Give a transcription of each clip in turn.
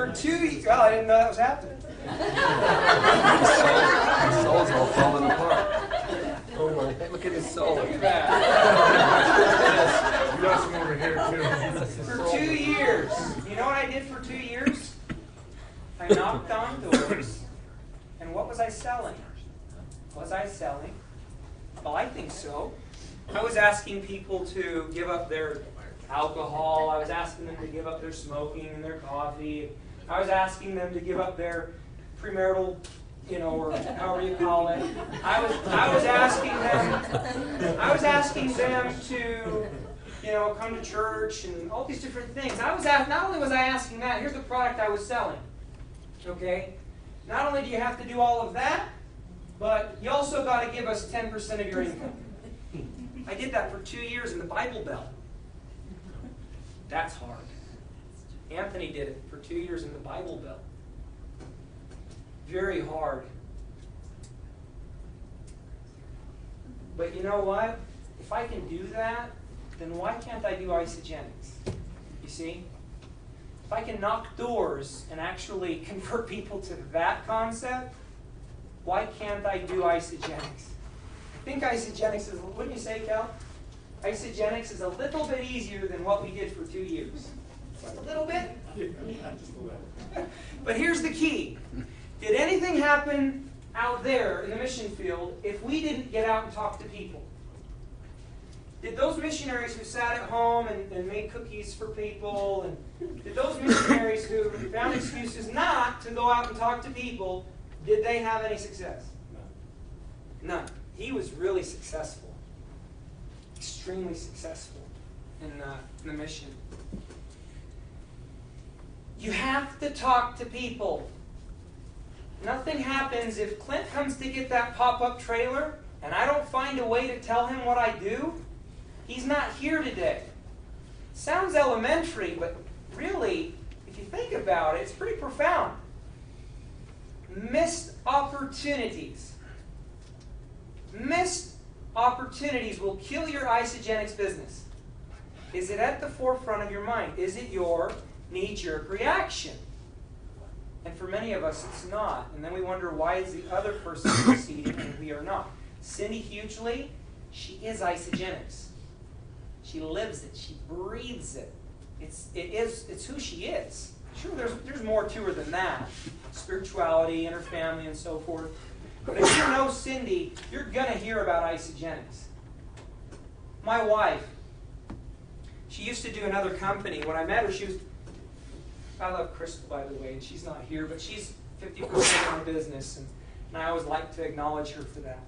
For 2 years. Well, I didn't know that was happening. His soul's all falling apart. Oh my, look at his soul. Look at that. You got some over here too. For 2 years. You know what I did for 2 years? I knocked on doors. And what was I selling? Was I selling? Well, I think so. I was asking people to give up their alcohol. I was asking them to give up their smoking and their coffee. I was asking them to give up their premarital, or however you call it. I was asking them to, come to church and all these different things. Not only was I asking that, here's the product I was selling. Okay? Not only do you have to do all of that, but you also got to give us 10% of your income. I did that for 2 years in the Bible Belt. That's hard. Anthony did it for 2 years in the Bible Belt. Very hard. But you know what? If I can do that, then why can't I do isogenics? You see? If I can knock doors and actually convert people to that concept, why can't I do isogenics? I think isogenics is, wouldn't you say, Cal? Isogenics is a little bit easier than what we did for 2 years. Just a little bit? But here's the key. Did anything happen out there in the mission field if we didn't get out and talk to people? Did those missionaries who sat at home and made cookies for people, and did those missionaries who found excuses not to go out and talk to people, did they have any success? None. He was really successful. Extremely successful in the mission. You have to talk to people. Nothing happens if Clint comes to get that pop-up trailer and I don't find a way to tell him what I do. He's not here today. Sounds elementary, but really, if you think about it, it's pretty profound. Missed opportunities. Missed opportunities will kill your isogenics business. Is it at the forefront of your mind? Is it your knee-jerk reaction? And for many of us, it's not. And then we wonder, why is the other person succeeding and we are not? Cindy hugely, she is isogenics. She lives it. She breathes it. It's who she is. Sure, there's more to her than that. Spirituality and her family and so forth. But if you know Cindy, you're going to hear about isogenics. My wife, she used to do another company. When I met her, I love Crystal, by the way, and she's not here, but she's 50% of my business, and I always like to acknowledge her for that.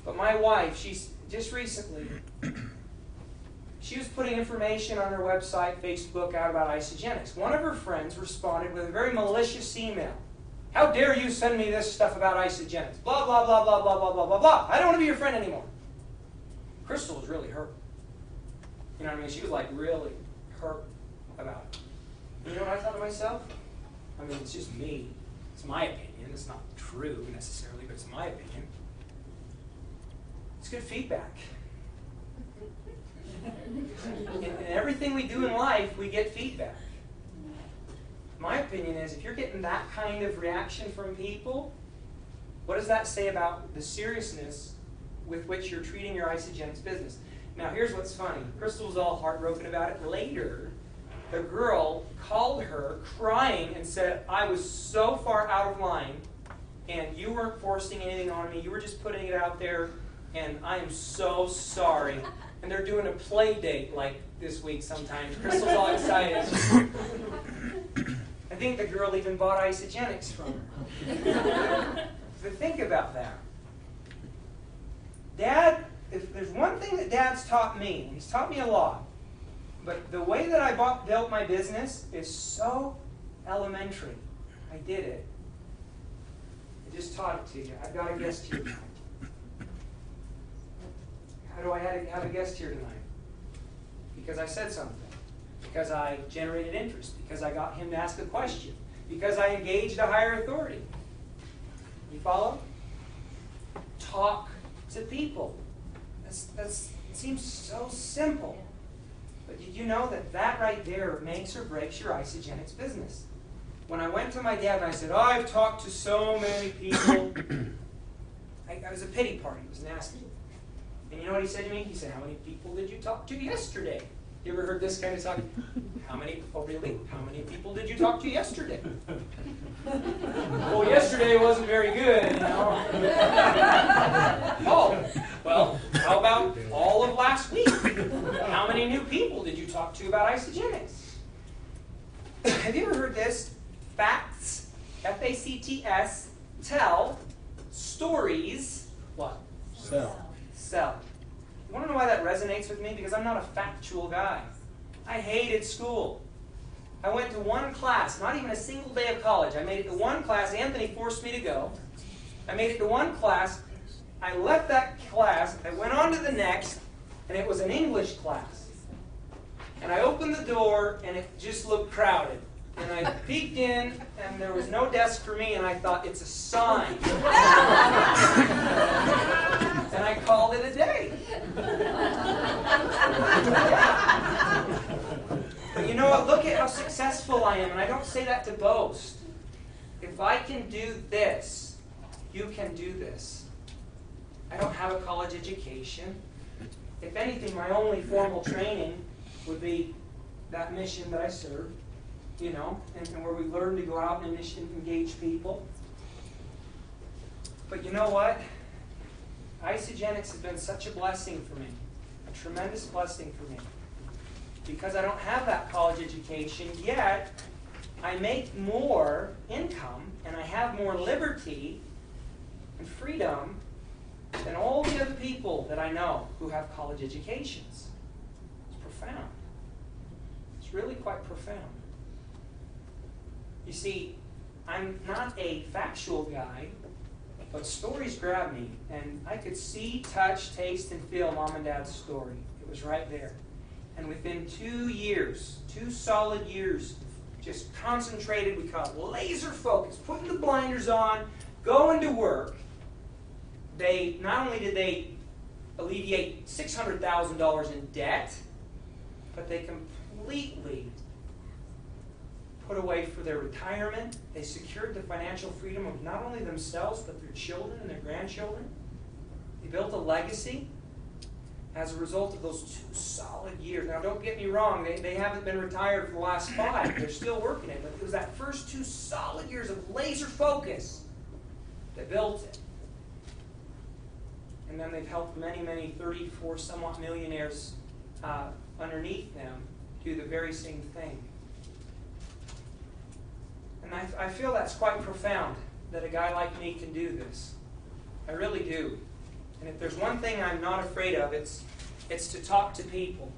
But my wife, she's just recently, she was putting information on her website, Facebook, out about isogenics. One of her friends responded with a very malicious email. How dare you send me this stuff about isogenics? Blah, blah, blah, blah, blah, blah, blah, blah, blah. I don't want to be your friend anymore. Crystal was really hurt. You know what I mean? She was like really hurt about it. You know what I thought to myself? I mean, it's just me. It's my opinion. It's not true necessarily, but it's my opinion. It's good feedback. In everything we do in life, we get feedback. My opinion is, if you're getting that kind of reaction from people, what does that say about the seriousness with which you're treating your isogenics business? Now, here's what's funny. Crystal was all heartbroken about it. Later, the girl called her crying and said, I was so far out of line, and you weren't forcing anything on me. You were just putting it out there, and I am so sorry. And they're doing a play date like this week sometimes. Crystal's all excited. I think the girl even bought isogenics from her. But think about that. Dad, if there's one thing that Dad's taught me, and he's taught me a lot, but the way that I built my business is so elementary. I did it. I just taught it to you. I've got a guest here tonight. How do I have a guest here tonight? Because I said something. Because I generated interest. Because I got him to ask a question. Because I engaged a higher authority. You follow? Talk to people. It seems so simple. But did you know that right there makes or breaks your isogenics business? when I went to my dad and I said, I've talked to so many people, I was a pity party. It was nasty. And you know what he said to me? He said, how many people did you talk to yesterday? You ever heard this kind of talk? How many, oh really? How many people did you talk to yesterday? Well, yesterday wasn't very good, you know. Oh, well, how about all of last week? How many new people did you talk to about isogenics? Have you ever heard this? Facts, F-A-C-T-S, tell, stories, what? Sell. You want to know why that resonates with me? Because I'm not a factual guy. I hated school. I went to one class, not even a single day of college. I made it to one class. Anthony forced me to go. I made it to one class. I left that class. I went on to the next, and it was an English class. And I opened the door, and it just looked crowded. And I peeked in, and there was no desk for me, and I thought, it's a sign. And I called it a day. But you know what? Look at how successful I am, and I don't say that to boast. If I can do this, you can do this. I don't have a college education. If anything, my only formal training would be that mission that I serve, you know, and where we learn to go out and engage people. But you know what? Isogenics has been such a blessing for me, a tremendous blessing for me. Because I don't have that college education, yet I make more income and I have more liberty and freedom than all the other people that I know who have college educations. It's profound. It's really quite profound. You see, I'm not a factual guy, but stories grab me, and I could see, touch, taste, and feel Mom and Dad's story. It was right there. And within 2 years, 2 solid years, just concentrated, we call it laser focus, putting the blinders on, going to work, they not only did they alleviate $600,000 in debt, but they completely put away for their retirement. They secured the financial freedom of not only themselves, but their children and their grandchildren. They built a legacy as a result of those 2 solid years. Now, don't get me wrong, they haven't been retired for the last 5. They're still working it, but it was that first 2 solid years of laser focus that built it. And then they've helped many, many 34 somewhat millionaires underneath them do the very same thing. And I feel that's quite profound, that a guy like me can do this. I really do. And if there's one thing I'm not afraid of, it's to talk to people.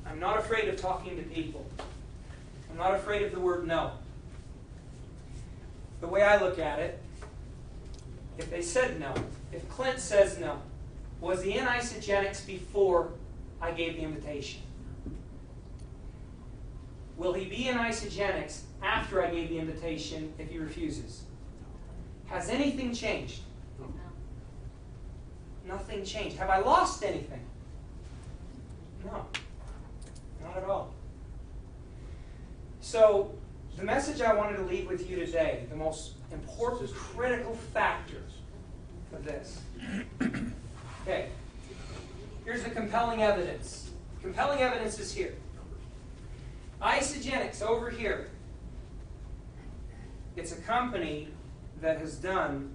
I'm not afraid of talking to people. I'm not afraid of the word no. The way I look at it, if they said no, if Clint says no, was he in isogenics before I gave the invitation? Will he be in isogenics after I gave the invitation if he refuses? Has anything changed? Nothing changed. Have I lost anything? No. Not at all. So, the message I wanted to leave with you today, the most important, critical factor of this. Okay. Here's the compelling evidence. Compelling evidence is here. Isogenics over here. It's a company that has done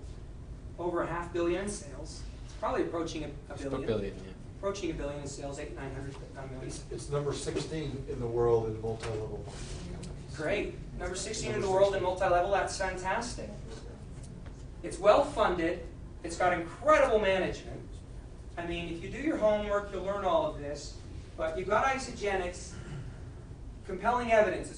over $500 million in sales. It's probably approaching a billion. A billion, yeah. Approaching $1 billion in sales, 900 million. It's number 16 in the world in multi-level companies. Great. Number 16 in the world in multi-level. That's fantastic. It's well funded. It's got incredible management. I mean, if you do your homework, you'll learn all of this. But you've got isogenics, compelling evidence.